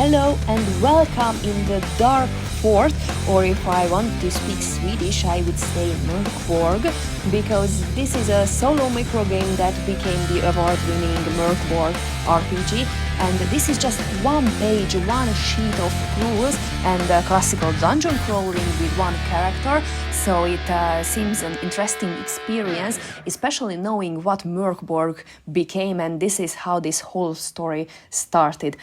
Hello and welcome in the dark fort, or if I want to speak Swedish I would say Mörk Borg, because this is a solo micro game that became the award-winning Mörk Borg RPG, and this is just one page, one sheet of rules and a classical dungeon crawling with one character, so it seems an interesting experience, especially knowing what Mörk Borg became, and this is how this whole story started.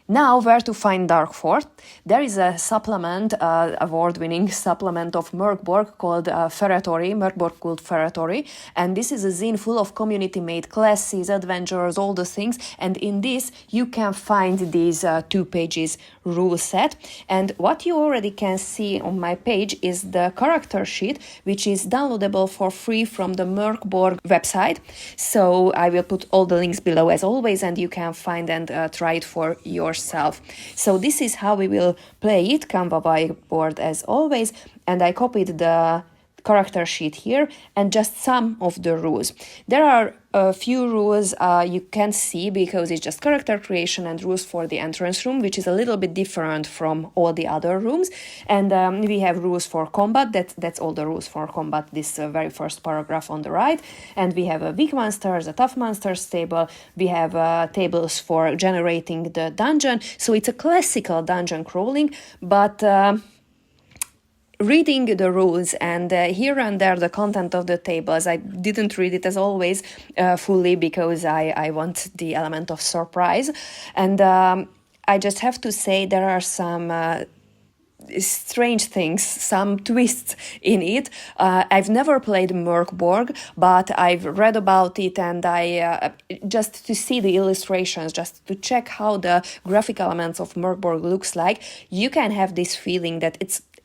Now, where to find Darkfort? There is a supplement, award-winning supplement of Mörk Borg called Ferratory, Mörk Borg called Ferratory, and this is a zine full of community-made classes, adventures, all the things, and in this you can find these 2 pages rule set, and what you already can see on my page is the character sheet, which is downloadable for free from the Mörk Borg website, so I will put all the links below as always, and you can find and try it for yourself. So this is how we will play it, Canva whiteboard as always, and I copied the character sheet here and just some of the rules. There are a few rules you can see because it's just character creation and rules for the entrance room, which is a little bit different from all the other rooms, and we have rules for combat. That's all the rules for combat, this very first paragraph on the right, and we have a weak monsters, a tough monsters table, we have tables for generating the dungeon, so it's a classical dungeon crawling, but reading the rules and here and there the content of the tables, I didn't read it as always fully because I want the element of surprise, and I just have to say there are some strange things, some twists in it. I've never played Mörk Borg, but I've read about it, and I just to see the illustrations, just to check how the graphic elements of Mörk Borg looks like, you can have this feeling that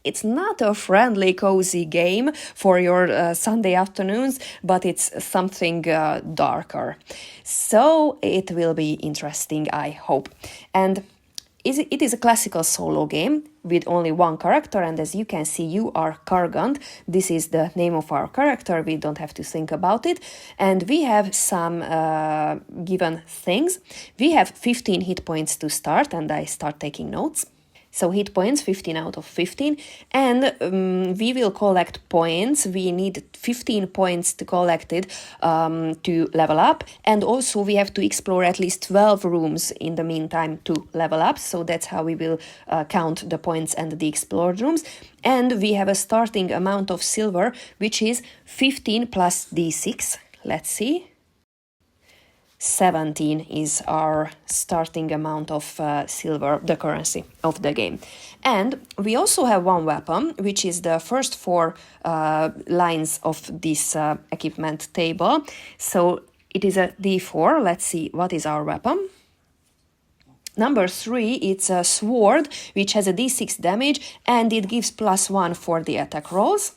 it's not a friendly, cozy game for your Sunday afternoons, but it's something darker. So it will be interesting, I hope. And it is a classical solo game with only one character, and as you can see, you are Kargant. This is the name of our character, we don't have to think about it. And we have some given things. We have 15 hit points to start, and I start taking notes. So hit points, 15 out of 15, and we will collect points. We need 15 points to collect it to level up, and also we have to explore at least 12 rooms in the meantime to level up, so that's how we will count the points and the explored rooms. And we have a starting amount of silver, which is 15 plus d6, let's see. 17 is our starting amount of silver, the currency of the game. And we also have one weapon, which is the first 4 lines of this equipment table. So it is a d4. Let's see, what is our weapon? Number 3, it's a sword, which has a d6 damage, and it gives +1 for the attack rolls.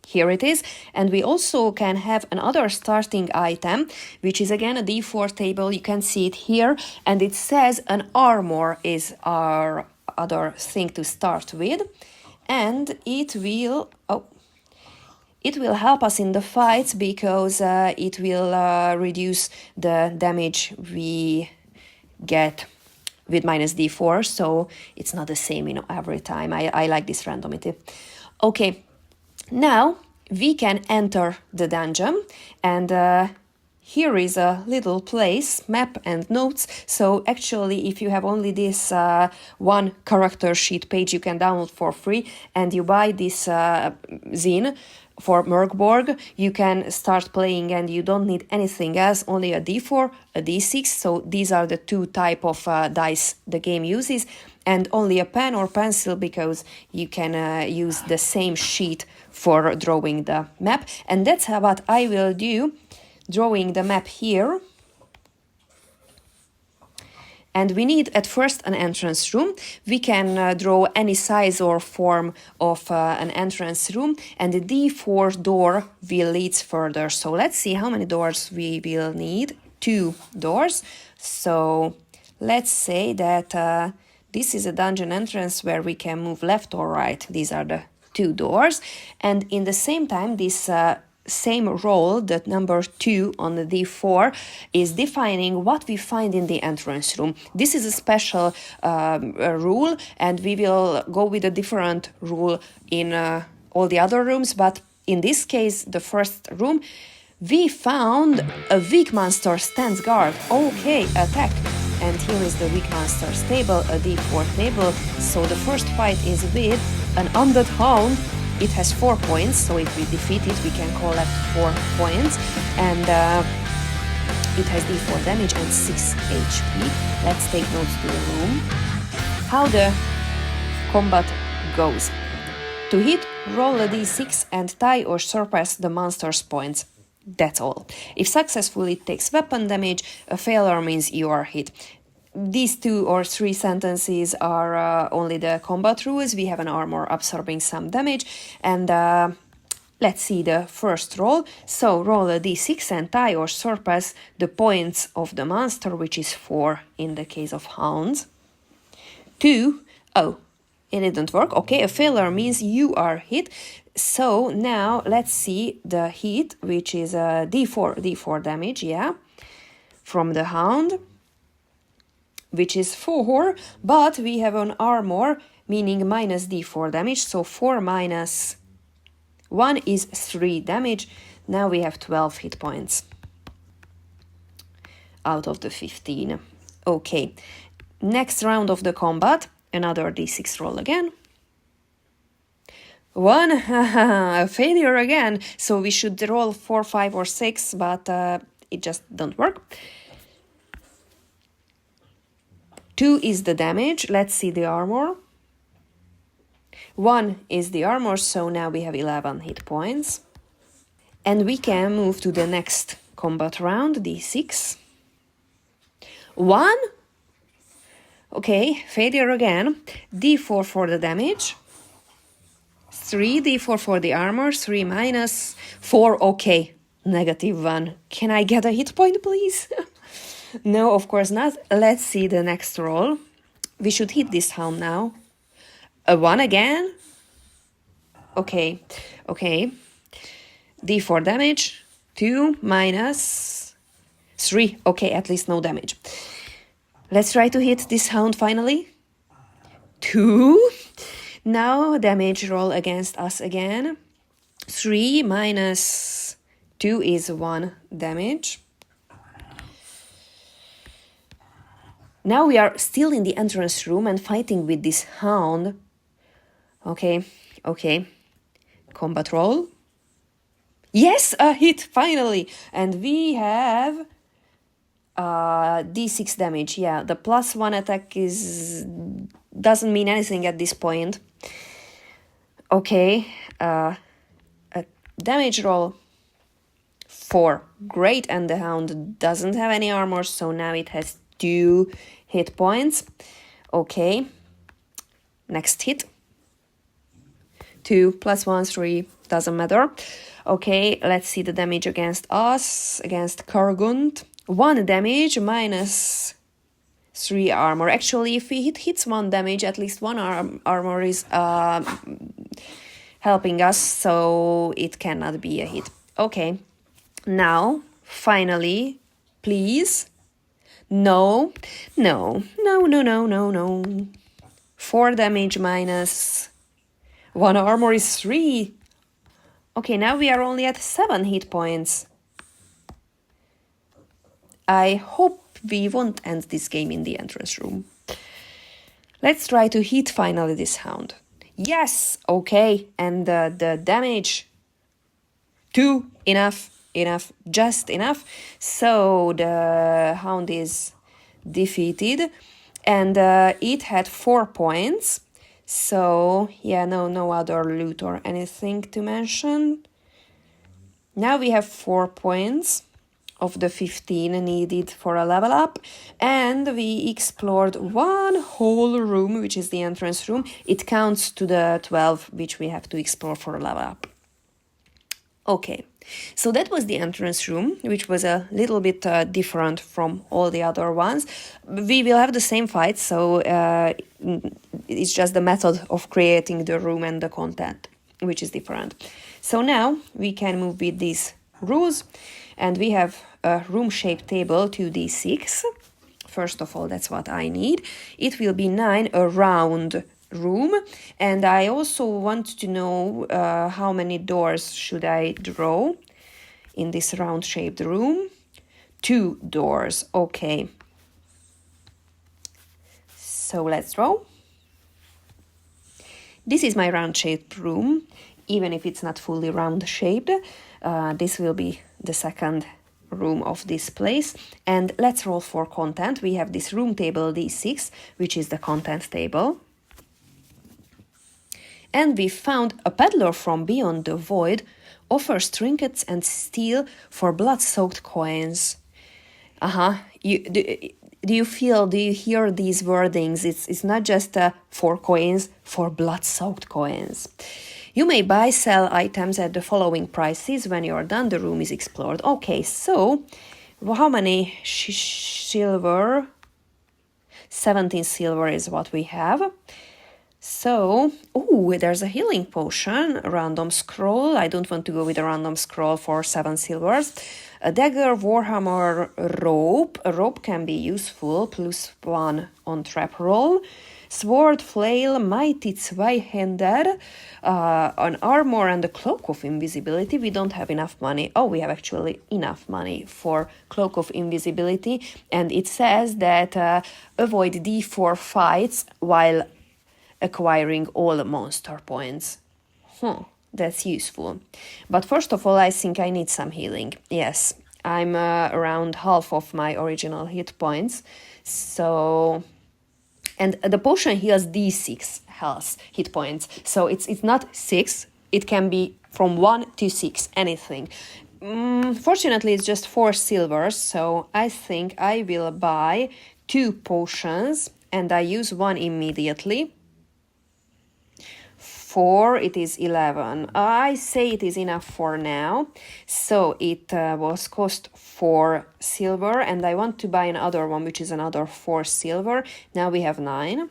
Here it is, and we also can have another starting item, which is again a d4 table. You can see it here, and it says an armor is our other thing to start with, and it will help us in the fights because it will reduce the damage we get with minus d4, so it's not the same every time. I like this randomity. Okay. Now we can enter the dungeon, and here is a little place, map and notes. So actually, if you have only this one character sheet page, you can download for free, and you buy this zine for Mörk Borg, you can start playing and you don't need anything else, only a d4, a d6, so these are the 2 type of dice the game uses, and only a pen or pencil because you can use the same sheet for drawing the map. And that's what I will do, drawing the map here. And we need at first an entrance room. We can draw any size or form of an entrance room, and the d4 door will lead further. So let's see how many doors we will need. 2 doors. So let's say that this is a dungeon entrance where we can move left or right. These are the 2 doors, and in the same time this same roll, the number 2 on the d4, is defining what we find in the entrance room. This is a special rule, and we will go with a different rule in all the other rooms, but in this case, the first room, we found a weak monster stands guard. Okay, attack. And here is the weak monster's table, a d4 table. So the first fight is with an undead hound. It has 4 points, so if we defeat it, we can collect 4 points. And it has d4 damage and 6 HP. Let's take notes to the room. How the combat goes. To hit, roll a d6 and tie or surpass the monster's points. That's all. If successful, it takes weapon damage. A failure means you are hit. These 2 or 3 sentences are only the combat rules. We have an armor absorbing some damage. And let's see the first roll. So roll a d6 and tie or surpass the points of the monster, which is 4 in the case of hounds. 2. Oh, it didn't work. Okay, a failure means you are hit. So now let's see the hit, which is a d4 damage, yeah, from the hound, which is 4, but we have an armor, meaning minus d4 damage, so 4 minus 1 is 3 damage. Now we have 12 hit points out of the 15. Okay, next round of the combat, another d6 roll again. 1, a failure again, so we should roll 4, 5, or 6, but it just don't work. 2 is the damage. Let's see the armor. 1 is the armor, so now we have 11 hit points. And we can move to the next combat round, d6. 1. Okay, failure again. d4 for the damage. 3, d4 for the armor, 3 minus 4, okay, -1. Can I get a hit point, please? No, of course not. Let's see the next roll. We should hit this hound now. A 1 again. Okay. d4 damage, 2 minus 3, okay, at least no damage. Let's try to hit this hound finally. 2. Now damage roll against us again. 3 minus 2 is 1 damage. Now we are still in the entrance room and fighting with this hound. Okay. Combat roll. Yes, a hit, finally. And we have d6 damage. Yeah, the +1 attack doesn't mean anything at this point. Okay, a damage roll 4. Great, and the hound doesn't have any armor, so now it has 2 hit points. Okay, next hit. 2 +1, 3, doesn't matter. Okay, let's see the damage against us, against Kargunt. 1 damage minus 3 armor. Actually, if it hits 1 damage, at least 1 armor is helping us, so it cannot be a hit. Okay, now, finally, please. No. 4 damage minus 1 armor is 3. Okay, now we are only at 7 hit points. I hope we won't end this game in the entrance room. Let's try to hit finally this hound. Yes, okay, and the damage, 2, enough, just enough. So the hound is defeated, and it had 4 points. So yeah, no other loot or anything to mention. Now we have 4 points of the 15 needed for a level up, and we explored 1 whole room, which is the entrance room. It counts to the 12 which we have to explore for a level up. Okay, so that was the entrance room, which was a little bit different from all the other ones. We will have the same fight, so it's just the method of creating the room and the content. which is different. So now we can move with these rules, and we have a room-shaped table 2d6. First of all, that's what I need. It will be 9, a round room, and I also want to know how many doors should I draw in this round-shaped room. 2 doors, okay. So let's draw. This is my round-shaped room, even if it's not fully round-shaped. This will be the second room of this place. And let's roll for content. We have this room table D6, which is the content table. And we found a peddler from beyond the void offers trinkets and steel for blood-soaked coins. Do you hear these wordings? It's not just for coins, for blood-soaked coins. You may buy, sell items at the following prices. When you're done, the room is explored. Okay, so how many silver? 17 silver is what we have. So, there's a healing potion, a random scroll. I don't want to go with a random scroll for 7 silvers. A dagger, warhammer, rope. A rope can be useful, +1 on trap roll. Sword, flail, mighty Zweihander, an armor and a cloak of invisibility. We don't have enough money. Oh, we have actually enough money for cloak of invisibility. And it says that avoid D4 fights while acquiring all monster points. That's useful. But first of all, I think I need some healing. Yes, I'm around half of my original hit points. So... And the potion heals D6 health hit points. So it's not 6. It can be from 1 to 6, anything. Fortunately, it's just 4 silvers. So I think I will buy 2 potions. And I use 1 immediately. 4, it is 11. I say it is enough for now. So it was cost 4 silver, and I want to buy another one, which is another 4 silver. Now we have 9.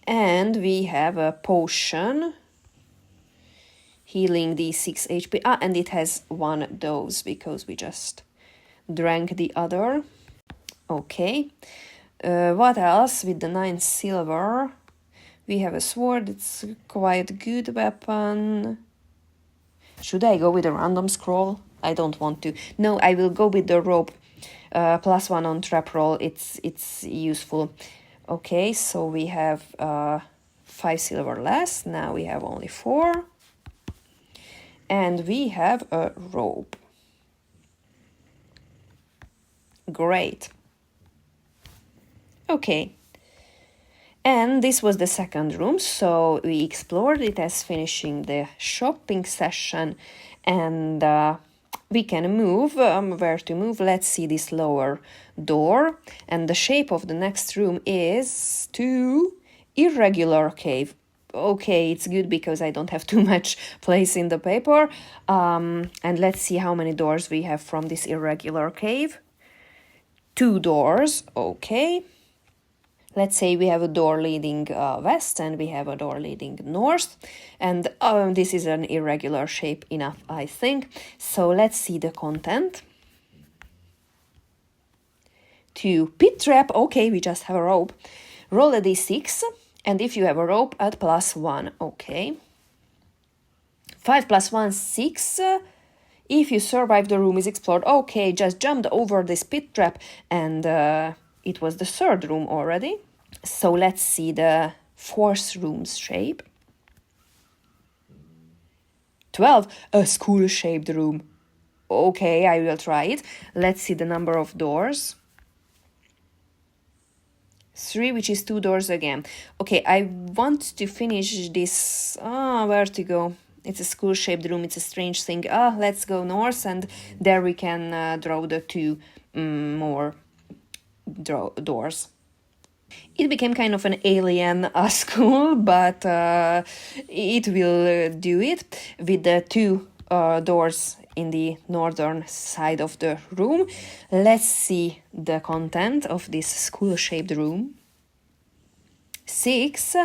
And we have a potion. Healing the 6 HP. And it has 1 dose, because we just drank the other. Okay. What else with the 9 silver? We have a sword, it's quite a good weapon. Should I go with a random scroll? I don't want to. No, I will go with the rope. +1 on trap roll, it's useful. Okay, so we have 5 silver less. Now we have only 4. And we have a rope. Great. Okay. And this was the second room, so we explored it as finishing the shopping session, and we can move. Where to move? Let's see this lower door, and the shape of the next room is to irregular cave. Okay, it's good because I don't have too much place in the paper. And let's see how many doors we have from this irregular cave. 2 doors, okay. Let's say we have a door leading west and we have a door leading north. And this is an irregular shape enough, I think. So let's see the content. 2 pit trap. Okay, we just have a rope. Roll a d6. And if you have a rope, add +1. Okay. 5 + 1, 6. If you survive, the room is explored. Okay, just jumped over this pit trap and it was the 3rd room already. So let's see the 4th room's shape. 12, a school-shaped room. Okay, I will try it. Let's see the number of doors. 3, which is 2 doors again. Okay, I want to finish this. Where to go? It's a school-shaped room. It's a strange thing. Let's go north, and there we can draw the 2 more doors. It became kind of an alien school, but it will do it with the 2 doors in the northern side of the room. Let's see the content of this school-shaped room. 6.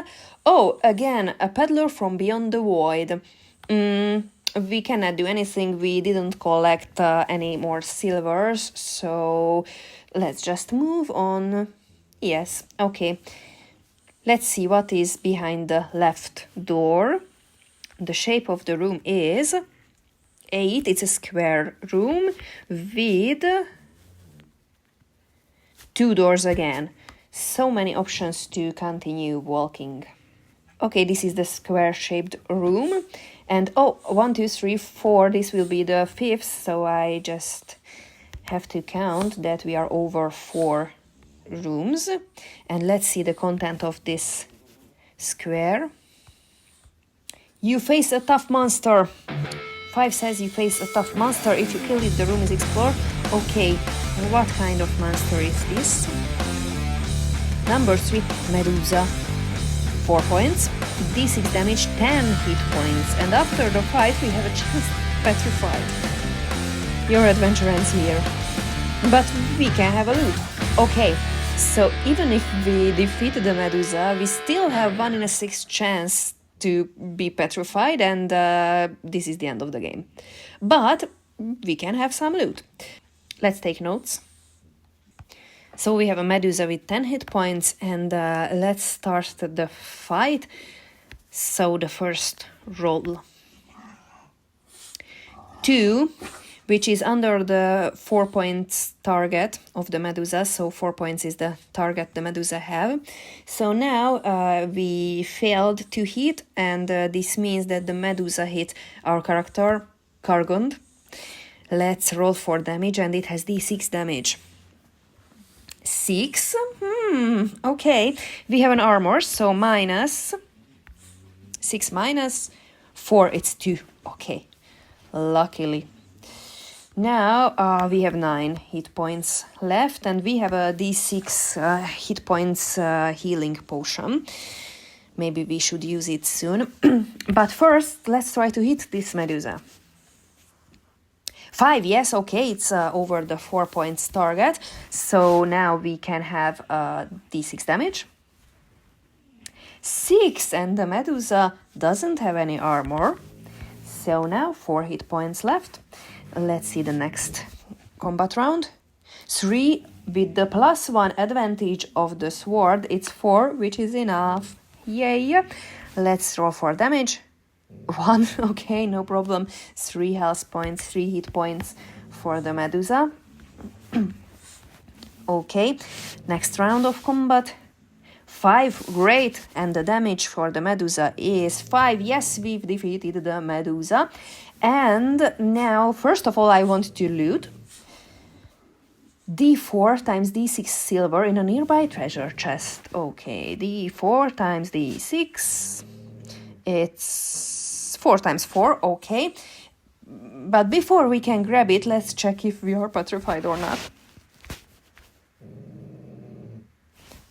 Oh, again, a peddler from beyond the void. We cannot do anything. We didn't collect any more silvers, so let's just move on. Yes, okay. Let's see what is behind the left door. The shape of the room is 8. It's a square room with 2 doors again. So many options to continue walking. Okay, this is the square-shaped room. And 1, 2, 3, 4, this will be the 5th, so I just have to count that we are over 4 rooms. And let's see the content of this square. You face a tough monster. 5 says you face a tough monster. If you kill it, the room is explored. Okay, what kind of monster is this? Number 3, Medusa. 4 points. D6 damage, 10 hit points. And after the fight, we have a chance to petrify. Your adventure ends here. But we can have a loot. Okay, so even if we defeat the Medusa, we still have 1 in a 6 chance to be petrified, and this is the end of the game. But we can have some loot. Let's take notes. So we have a Medusa with 10 hit points, and let's start the fight. So the first roll. 2, which is under the 4 points target of the Medusa. So 4 points is the target the Medusa have. So now we failed to hit, and this means that the Medusa hit our character, Kargund. Let's roll for damage, and it has D6 damage. 6. Okay. We have an armor, so minus 6 minus 4, it's 2. Okay. Luckily. Now we have 9 hit points left, and we have a D6 hit points healing potion. Maybe we should use it soon. But first, let's try to hit this Medusa. 5, yes, okay, it's over the 4 points target. So now we can have D6 damage. 6, and the Medusa doesn't have any armor. So now 4 hit points left. Let's see the next combat round. 3, with the +1 advantage of the sword, it's 4, which is enough. Yay! Let's roll for damage. 1, okay, no problem. 3 health points, 3 hit points for the Medusa. Okay, next round of combat. 5, great, and the damage for the Medusa is 5. Yes, we've defeated the Medusa. And now, first of all, I want to loot D4 times D6 silver in a nearby treasure chest. Okay, D4 times D6. It's 4 times 4, okay. But before we can grab it, let's check if we are petrified or not.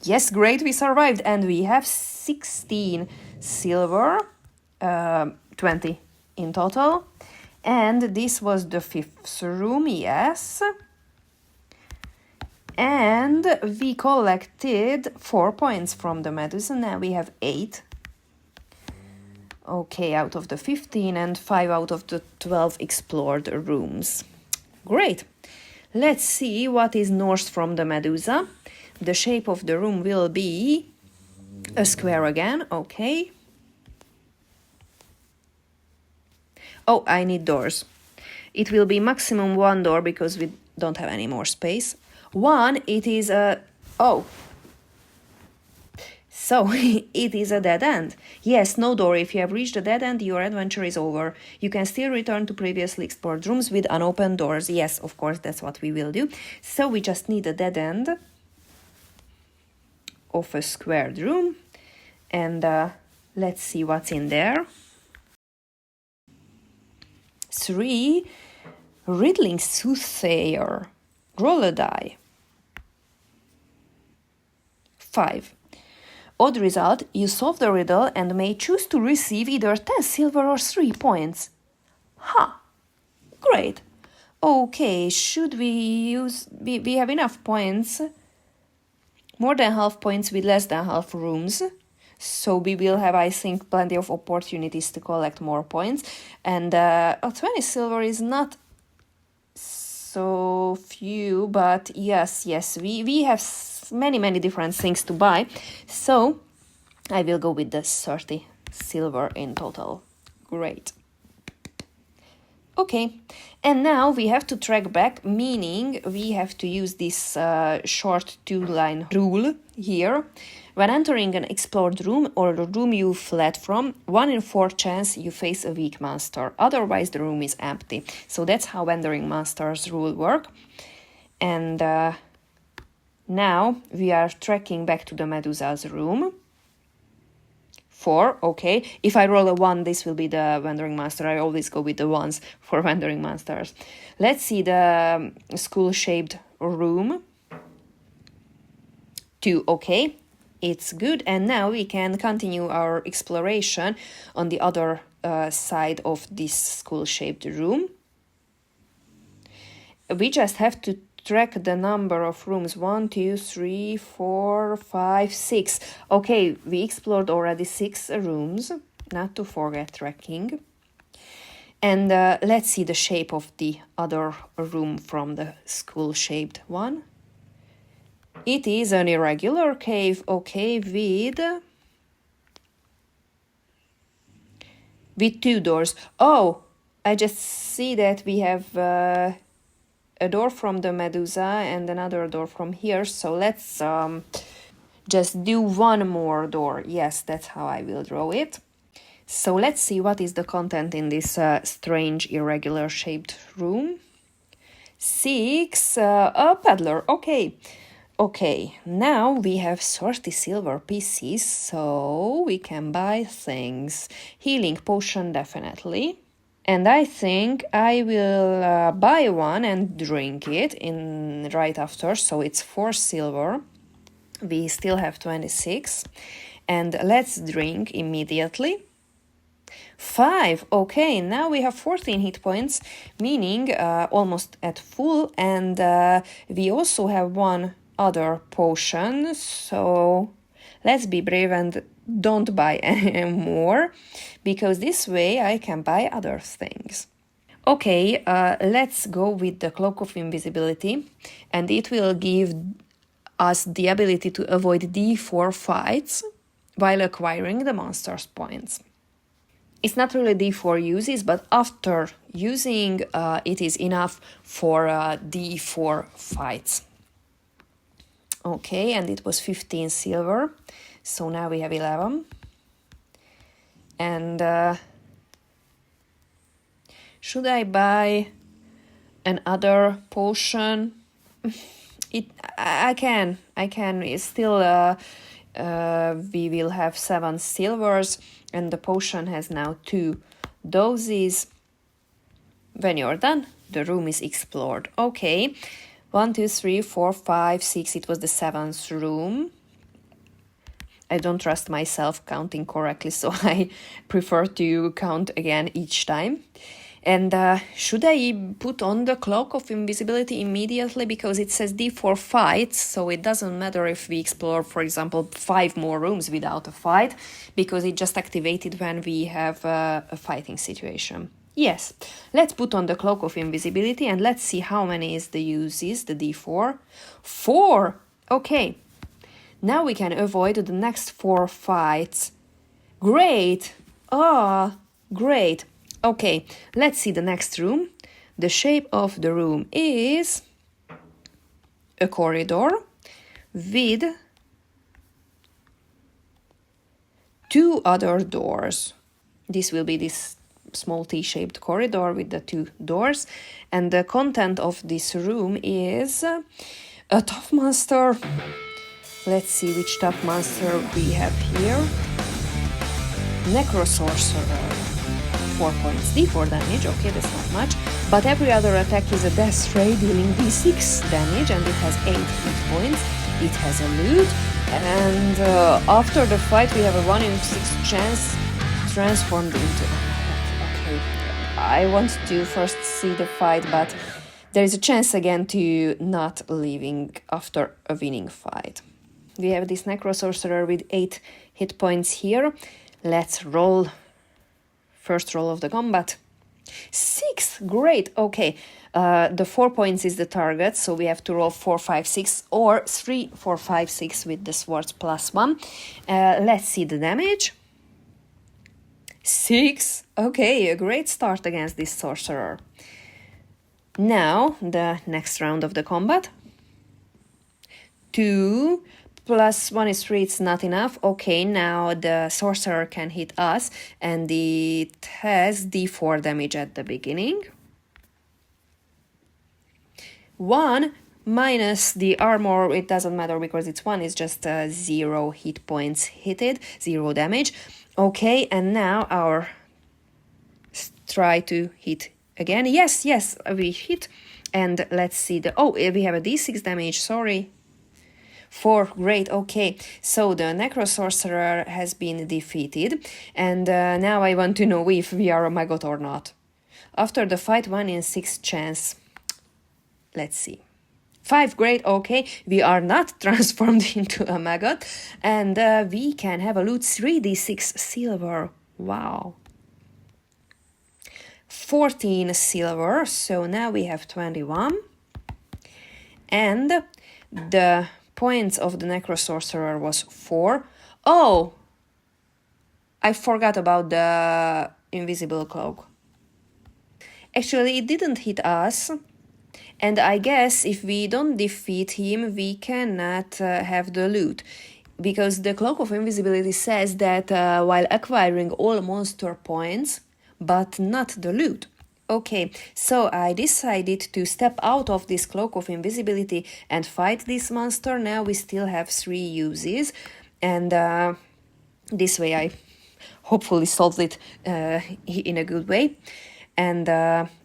Yes, great, we survived, and we have 16 silver, 20 in total. And this was the 5th room, yes. And we collected 4 points from the Medusa, now we have 8. Okay, out of the 15 and 5 out of the 12 explored rooms. Great. Let's see what is north from the Medusa. The shape of the room will be a square again, okay. Oh, I need doors. It will be maximum 1 door because we don't have any more space. 1, it is a... oh. So, it is a dead end. Yes, no door. If you have reached a dead end, your adventure is over. You can still return to previously explored rooms with unopened doors. Yes, of course, that's what we will do. So, we just need a dead end of a squared room. And let's see what's in there. 3, Riddling Soothsayer. Roll a die. 5. Odd result, you solve the riddle and may choose to receive either 10 silver or 3 points. Ha! Great. Okay, should we use... we have enough points. more than half points with less than half rooms. So we will have, I think, plenty of opportunities to collect more points. And 20 silver is not so few, but yes, we have many different things to buy. So I will go with the 30 silver in total. Great. Okay, and now we have to track back, meaning we have to use this short 2-line rule here. When entering an explored room or a room you fled from, 1 in 4 chance you face a weak monster. Otherwise, the room is empty. So that's how Wandering Monsters rule work. And now we are tracking back to the Medusa's room. 4, okay. If I roll a 1, this will be the Wandering Monster. I always go with the 1s for Wandering Monsters. Let's see the skull-shaped room. 2, okay. It's good. And now we can continue our exploration on the other side of this skull-shaped room. We just have to track the number of rooms. 1, 2, 3, 4, 5, 6. Okay, we explored already 6 rooms, not to forget tracking. And let's see the shape of the other room from the skull-shaped one. It is an irregular cave, okay, with 2 doors. Oh, I just see that we have a door from the Medusa and another door from here. So let's just do 1 more door. Yes, that's how I will draw it. So let's see what is the content in this strange irregular shaped room. 6, a peddler, okay. Okay, now we have 30 silver pieces, so we can buy things. Healing potion, definitely. And I think I will buy one and drink it in right after, so it's 4 silver. We still have 26. And let's drink immediately. 5, okay, now we have 14 hit points, meaning almost at full, and we also have 1 other potion, so let's be brave and don't buy any more, because this way I can buy other things. Okay, let's go with the Cloak of Invisibility, and it will give us the ability to avoid D4 fights while acquiring the monster's points. It's not really D4 uses, but after using it is enough for D4 fights. Okay, and it was 15 silver, so now we have 11. And should I buy another potion? I can. It's still we will have 7 silvers, and the potion has now 2 doses. When you're done, the room is explored. Okay. 1, 2, 3, 4, 5, 6. It was the 7th room. I don't trust myself counting correctly, so I prefer to count again each time. And should I put on the Cloak of Invisibility immediately? Because it says D4 fights, so it doesn't matter if we explore, for example, 5 more rooms without a fight, because it just activated when we have a fighting situation. Yes, let's put on the Cloak of Invisibility and let's see how many is the uses, the D4. 4! Okay, now we can avoid the next 4 fights. Great! Great! Okay, let's see the next room. The shape of the room is a corridor with 2 other doors. This will be this small T-shaped corridor with the 2 doors, and the content of this room is a tough monster. Let's see which tough monster we have here. Necrosorcerer, 4 points, D4 damage, okay, that's not much, but every other attack is a death ray dealing D6 damage, and it has 8 hit points. It has a loot, and after the fight we have a 1 in 6 chance transformed into... I want to first see the fight, but there is a chance again to not leaving after a winning fight. We have this Necro Sorcerer with 8 hit points here. Let's roll. First roll of the combat. 6, great, okay. The 4 points is the target, so we have to roll 4, 5, 6, or 3, 4, 5, 6 with the swords +1. Let's see the damage. 6, okay, a great start against this sorcerer. Now, the next round of the combat. 2, +1 is 3, it's not enough. Okay, now the sorcerer can hit us, and it has d4 damage at the beginning. 1 minus the armor, it doesn't matter because it's 1, it's just 0 hit points hitted, 0 damage. Okay, and now our try to hit again. Yes, we hit. And let's see the... Oh, we have a d6 damage, sorry. 4, great, okay. So the Necro Sorcerer has been defeated. And now I want to know if we are a maggot or not. After the fight, 1 in 6 chance. Let's see. 5, great, okay. We are not transformed into a maggot. And we can have a loot 3d6 silver. Wow. 14 silver, so now we have 21. And the points of the Necro Sorcerer was 4. Oh! I forgot about the invisible cloak. Actually, it didn't hit us. And I guess if we don't defeat him, we cannot have the loot. Because the Cloak of Invisibility says that while acquiring all monster points, but not the loot. Okay, so I decided to step out of this Cloak of Invisibility and fight this monster. Now we still have 3 uses, and this way I hopefully solved it in a good way. And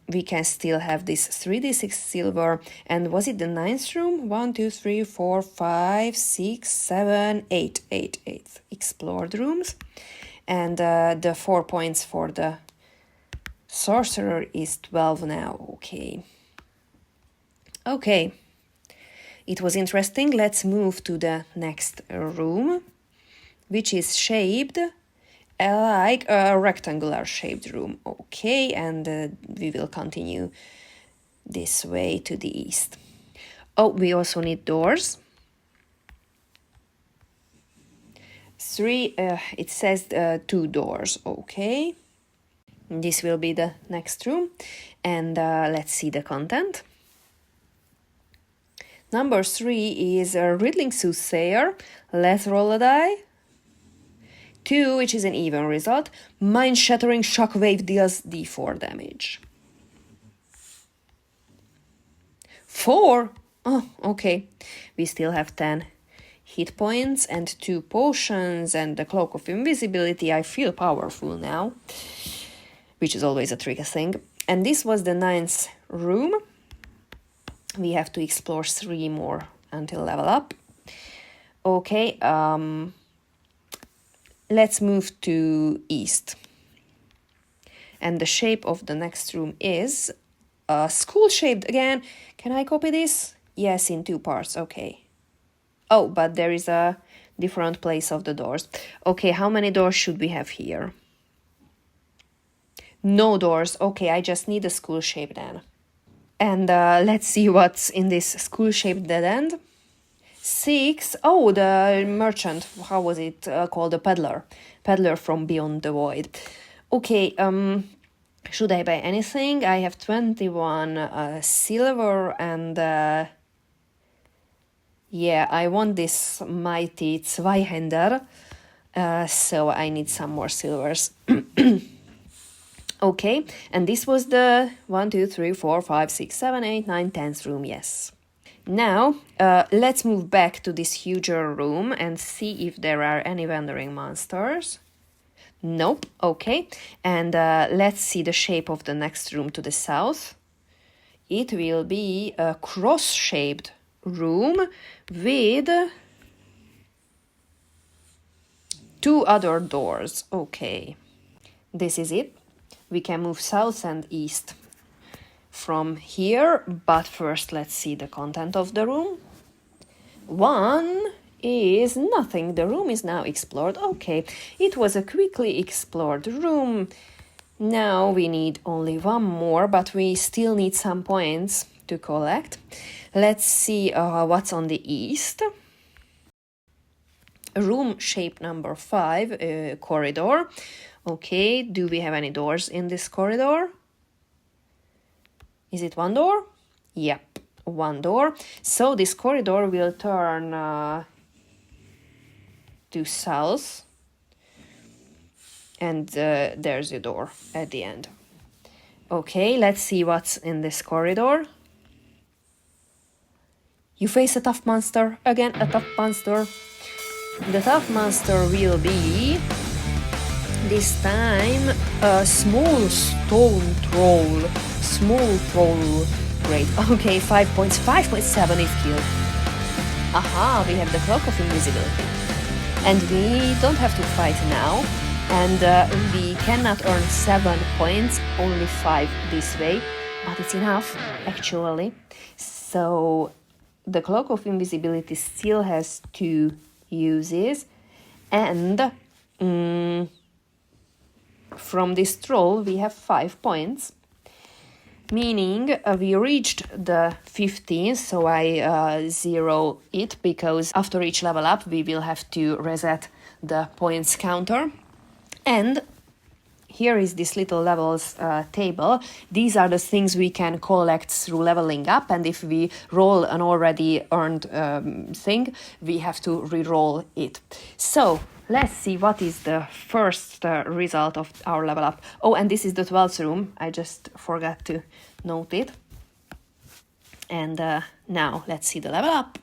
we can still have this 3d6 silver. And was it the 9th room? 1, 2, 3, 4, 5, 6, 7, 8. 8 explored rooms. And the 4 points for the sorcerer is 12 now. Okay. It was interesting. Let's move to the next room, which is shaped like a rectangular shaped room. Okay, and we will continue this way to the east. Oh, we also need doors. 3, it says 2 doors. Okay. This will be the next room, and let's see the content. Number 3 is a Riddling Soothsayer. Let's roll a die. 2, which is an even result. Mind-shattering shockwave deals d4 damage. 4? Oh, okay. We still have 10 hit points and 2 potions and the Cloak of Invisibility. I feel powerful now, which is always a tricky thing. And this was the 9th room. We have to explore 3 more until level up. Okay, let's move to east. And the shape of the next room is school-shaped again. Can I copy this? Yes, in 2 parts, okay. Oh, but there is a different place of the doors. Okay, how many doors should we have here? No doors. Okay, I just need a school shape then. And let's see what's in this school shaped dead end. 6. Oh, the merchant. How was it called? The peddler. Peddler from Beyond the Void. Okay, should I buy anything? I have 21 silver and yeah, I want this mighty Zweihänder, so I need some more silvers. Okay, and this was the 1, 2, 3, 4, 5, 6, 7, 8, 9, 10th room, yes. Now, let's move back to this huger room and see if there are any wandering monsters. Nope, okay. And let's see the shape of the next room to the south. It will be a cross-shaped room with 2 other doors. Okay, this is it. We can move south and east from here, but first let's see the content of the room. 1 is nothing. The room is now explored. Okay, it was a quickly explored room. Now we need only one more, but we still need some points to collect. Let's see what's on the east. Room shape number 5, corridor. Okay, do we have any doors in this corridor? Is it one door? Yep, one door. So this corridor will turn to south. And there's your door at the end. Okay, let's see what's in this corridor. You face a tough monster. Again, a tough monster. The tough monster will be, this time, a small stone troll. Small troll. Great. Okay, 5 points. 5.7 if killed. Aha, we have the cloak of invisibility. And we don't have to fight now. And we cannot earn 7 points, only 5 this way. But it's enough, actually. So the cloak of invisibility still has 2 uses. And from this troll we have 5 points. Meaning we reached the 15, so I zero it, because after each level up we will have to reset the points counter. And here is this little levels table. These are the things we can collect through leveling up, and if we roll an already earned thing, we have to re-roll it. So let's see what is the first result of our level up. Oh, and this is the 12th room. I just forgot to note it. And now let's see the level up.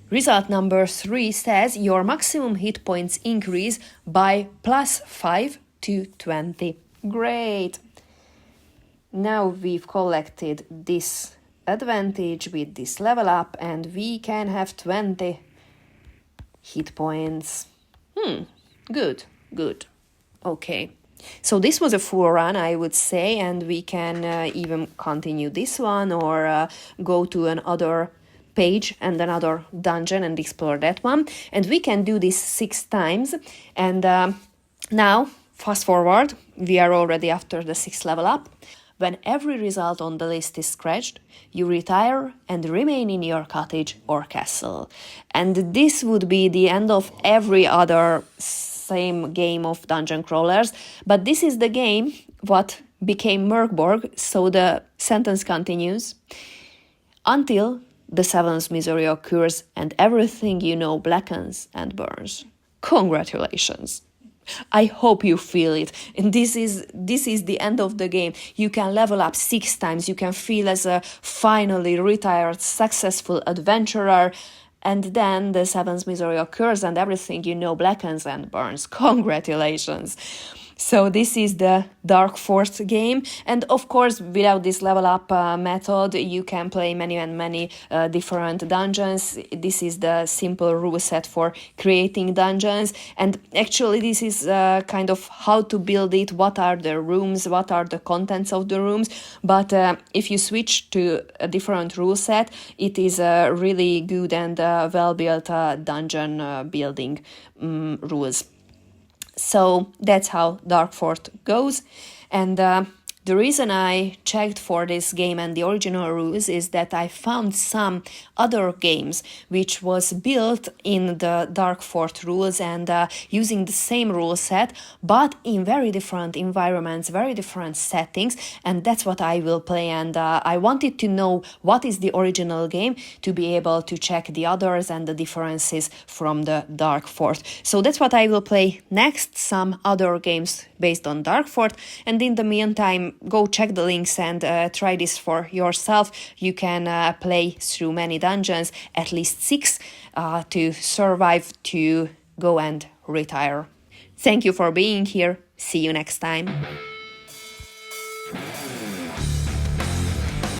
Result number 3 says your maximum hit points increase by +5 to 20. Great! Now we've collected this advantage with this level up, and we can have 20 hit points. Good. Okay. So this was a full run, I would say, and we can even continue this one or go to another page and another dungeon and explore that one. And we can do this 6 times. And now, fast forward, we are already after the 6th level up. When every result on the list is scratched, you retire and remain in your cottage or castle. And this would be the end of every other same game of dungeon crawlers. But this is the game what became Mörk Borg, so the sentence continues. Until the 7th misery occurs and everything you know blackens and burns. Congratulations! I hope you feel it. And this is the end of the game. You can level up 6 times. You can feel as a finally retired, successful adventurer. And then the 7th misery occurs and everything you know blackens and burns. Congratulations! So this is the darkfort game, and of course without this level up method you can play many different dungeons. This is the simple rule set for creating dungeons, and actually this is kind of how to build it, what are the rooms, what are the contents of the rooms, but if you switch to a different rule set, it is a really good and well-built dungeon building rules. So that's how darkfort goes, and the reason I checked for this game and the original rules is that I found some other games which was built in the darkfort rules and using the same rule set, but in very different environments, very different settings, and that's what I will play. And I wanted to know what is the original game to be able to check the others and the differences from the darkfort. So that's what I will play next, some other games based on darkfort, and in the meantime go check the links and try this for yourself. You can play through many dungeons, at least 6, to survive, to go and retire. Thank you for being here. See you next time.